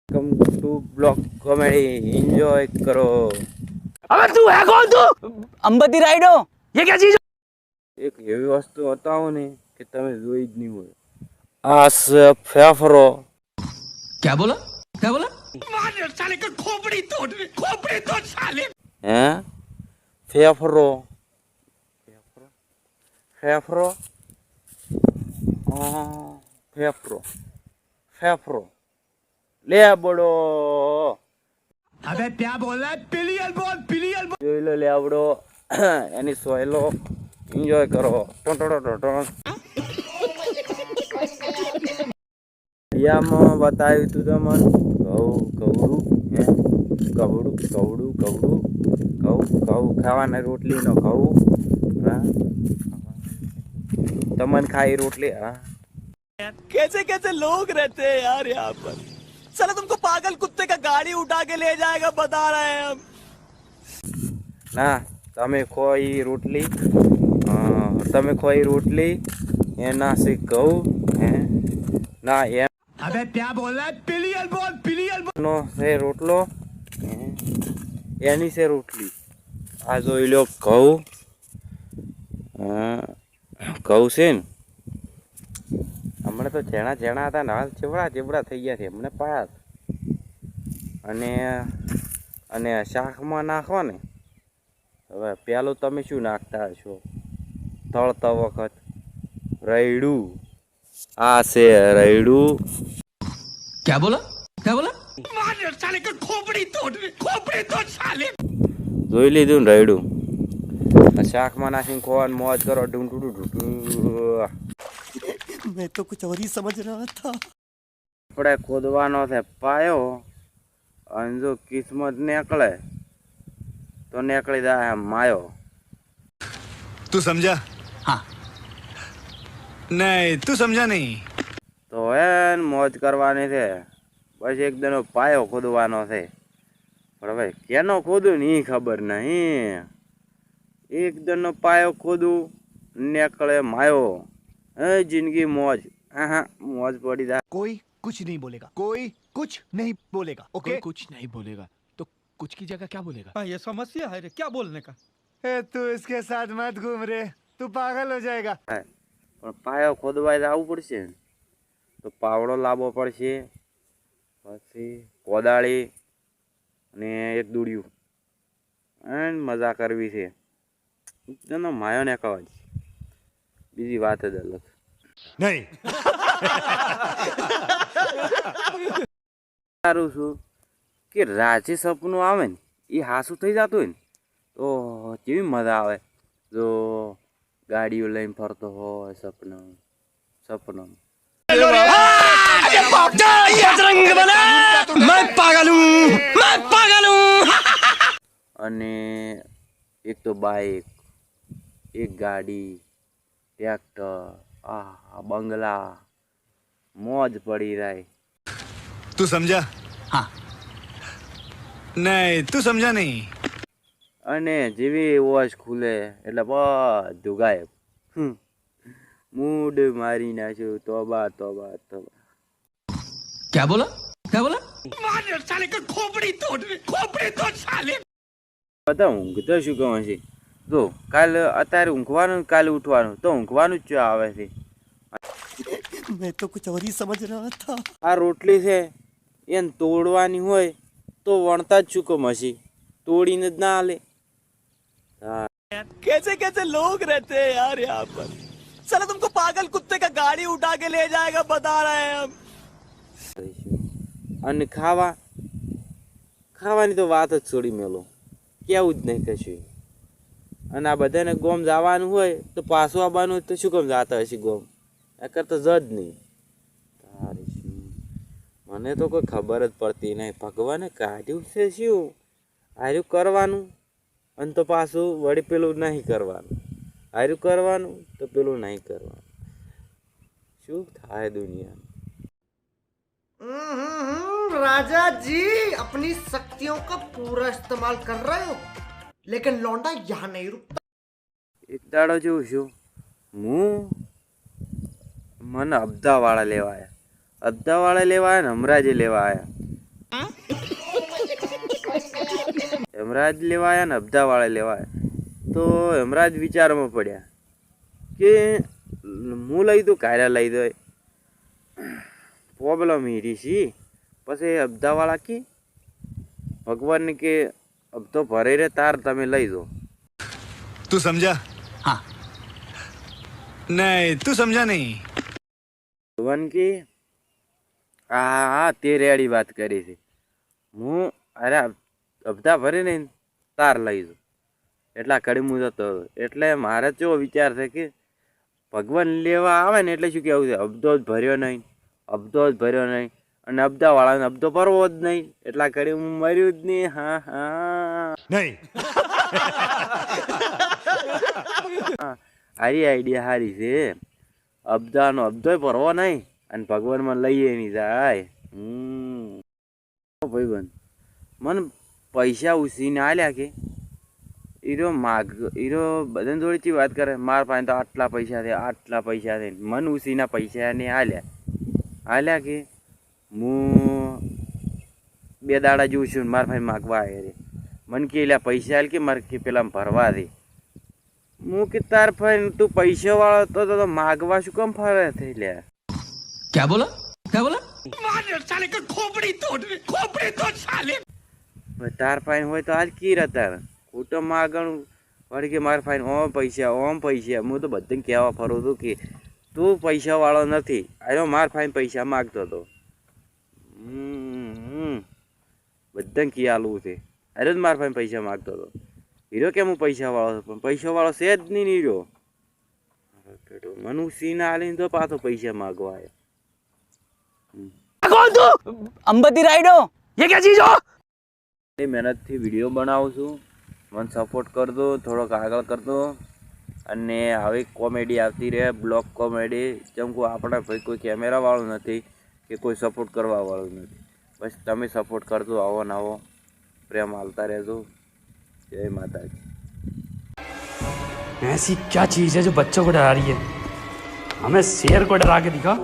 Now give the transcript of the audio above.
Welcome to block comedy enjoy करो। अबे तू है कौन? तू अंबती राइडो, ये क्या चीज? एक એવી વસ્તુ બતાવો ને કે તમે જોઈ જ નહીં હોય। આ છે ફેફરો। क्या बोला? क्या बोला? मार साले का खोपड़ी तोड़ साले। હે ફેફરો ફેફરો ફેફરો ફેફરો લે બડો। अबे क्या बोल रहा है? पिलियल बोल। જોઈ લો લેવડો એની સોયલો એન્જોય કરો। યામાં બતાવ્યું તું તમને કવડું હે કવડું કવડું કવડું ઘઉં ખાવાના રોટલી નો ઘઉં હા તમને ખાઈ રોટલી હા। कैसे कैसे लोग रहते हैं यार यहाँ पर। साला तुमको पागल कुत्ते का गाड़ी उठा के ले जाएगा बता रहे हैं हम। ના તમે ખોઈ રોટલી તમે ખોઈ રોટલી એના સે ઘઉં હે ના એ अबे क्या बोल रहा है? पिलियल बोल। નો છે રોટલો એની છે રોટલી। આ જોઈ લો ઘઉં ઘઉં છે ને હમણાં તો ઝેણા ઝેણા હતા ને હાલ ચેવડા થઈ ગયા છે હમણાં પાસ અને શાકમાં નાખો ને હવે પેલું તમે શું નાખતા હશો તળતા વખત રૈડું આ છે રૈડું। क्या बोला? क्या बोला? मार साले का खोपड़ी तोड़ साले। જોઈ લીધું ને રૈડું શાકમાં નાખીને ખોવાનું મોજ કરો ઢૂંઢું। मैं तो कुछ और ही समझ रहा था। આપણે ખોદવાનો છે પાયો અને જો કિસ્મત નીકળે તો નીકળી જાય માયો। तू समझा? हाँ। नहीं तू समझा नहीं। તો એન મોજ કરવાની છે બસ એકદમ પાયો ખોદવાનો છે પણ હવે કેનો ખોદું ને એ ખબર નહીં। એકદમ પાયો ખોદું નીકળે માયો હે જિંદગી મોજ હા મોજ પડી જાય। कोई कुछ नहीं बोलेगा, कोई कुछ नहीं बोलेगा, ओके? कोई कुछ नहीं बोलेगा तो कुछ की जगह क्या बोलेगा? हाँ, ये समस्या है रे, क्या बोलने का। ए, तू इसके साथ मत घूम रे, तू पागल हो जाएगा। પણ પાયો ખોદવાય જવું પડશે ને તો પાવડો લાવવો પડશે પછી કોદાળી અને એક દૂડિયું અને મજા કરવી છે એકદમ માયો ને કહેવાય બીજી વાત જ અલગ। नहीं સારું છું કે રાજી સપનું આવે ને એ હાસું થઈ જતું હોય ને તો કેવી મજા આવે જો ગાડીઓ લઈને ફરતો હોય સપનું मैं पागल हूँ। અને એક તો બાઇક એક ગાડી ટ્રેક્ટર આ બંગલા મોજ પડી જાય। तू समझा? हाँ। नहीं तू समझा नहीं। અને જેવી વોચ ખુલે એટલે બધું ગાયબ મૂડ મારી નાખ્યું તોબા તોબા તોબા। क्या बोला? क्या बोला? मार साले का खोपड़ी तोड़ साले। બધા ઊંઘ તો શું કહે છે જો કાલે અત્યારે ઊંઘવાનું કાલે ઉઠવાનું તો ઊંઘવાનું જ આવે છે। मैं तो कुछ और ही समझ रहा था। આ રોટલી છે એને તોડવાની હોય તો વણતા જ શું કહે હશે તોડીને જ ના હાલે। कैसे कैसे लोग रहते हैं यार यहाँ पर। साला तुमको पागल कुत्ते का गाड़ी उठा के ले जाएगा बता रहे हैं हम। અને ખાવાની તો વાત જ છોડી મેલો કેવું જ નહીં કશું। અને આ બધાને ગોમ જવાનું હોય તો પાછું આવવાનું હોય તો શું કામ જતા હશે ગોમ એ કરતા જ નહીં તારે શું મને તો કોઈ ખબર જ પડતી નહીં ભગવાને કાઢ્યું છે શું આર્યું કરવાનું અને તો પાછું વળી પેલું નહીં કરવાનું આર્યું કરવાનું તો પેલું નહીં કરવાનું શું થાય દુનિયા। राजा जी अपनी शक्तियों का पूरा इस्तेमाल कर रहे हो लेकिन लौंडा यहाँ नहीं रुकता। એક દાડો જોઉં છું હું મને અબધાવાળા લેવા આવ્યા ને હમરાજી લેવા આવ્યા હેમરાજ લેવા આવ્યા ને અબધાવાળા લેવા આવ્યા તો હેમરાજ વિચારમાં પડ્યા કે હું લઈ દઉં કાયરા લઈ દો પ્રોબ્લેમ હીરી છી પછી અબધાવાળા કે ભગવાનને કે અબધો ભરે રે તાર તમે લઈ દો तू समझा हाँ नहीं तू समझा नहीं ભગવાન કે હા તે રેડી વાત કરી છે હું અરે અબધા ભરી ને તાર લઈ દઉં એટલા કડી હું જતો હતો એટલે મારે કેવો વિચાર છે કે ભગવાન લેવા આવે ને એટલે શું કહેવું છે અબધો જ ભર્યો નહીં અને અબધાવાળાને અબધો ભરવો જ નહીં એટલા કડી હું મર્યું જ નહીં હા नहीं હારી આઈડિયા હારી છે અબધાનો અબધોય ભરવો નહીં અને ભગવાનમાં લઈએ નહીં જાય ભાઈબંધ મને પૈસા ઉછીને આલ્યા કે હીરો બધાને જોડેથી વાત કરે મારા પાસે તો આટલા પૈસા છે મન ઉછીના પૈસા ને આલ્યા કે હું 2 દાડા જોઉં છું મારા ભાઈ માગવા આવે રે મને કે લ્યા પૈસા હાલ કે મારે કે પેલા ભરવા દે હું કે તાર ભાઈ તું પૈસા વાળો તો માગવા શું કેમ ફરે થઈ લ્યા क्या बोला તાર ફાઈન હોય તો આજ કી હતા ખોટો માગણ વળી કે મારા ફાઈન ઓમ પૈસા હું તો બધાને કહેવા ફરું છું કે તું પૈસા વાળો નથી આનો માર ફાઈન પૈસા માગતો હતો બધાને કી આલવું છે અરે જ માર ફાઈન પૈસા માગતો હતો હીરો કે હું પૈસા વાળો પણ પૈસા વાળો છે જ નહીં હીરો મને સીન આલીને તો પાછો પૈસા માગવા આવ્યો कौन तू अंबती राइडो ये क्या चीज हो મહેનતથી વિડીયો બનાવું છું મને સપોર્ટ કરજો થોડોક આગળ કરજો અને આવી કોમેડી આવતી રહે બ્લોગ કોમેડી જેમ કે આપણા ભાઈ કોઈ કેમેરાવાળું નથી કે કોઈ સપોર્ટ કરવાવાળું નથી બસ તમે સપોર્ટ કરજો આવો ને આવો પ્રેમ હાલતા રહેજો જય માતાજી ऐसी क्या चीज है जो बच्चों को डरा रही है हमें शेर को डरा के दिखा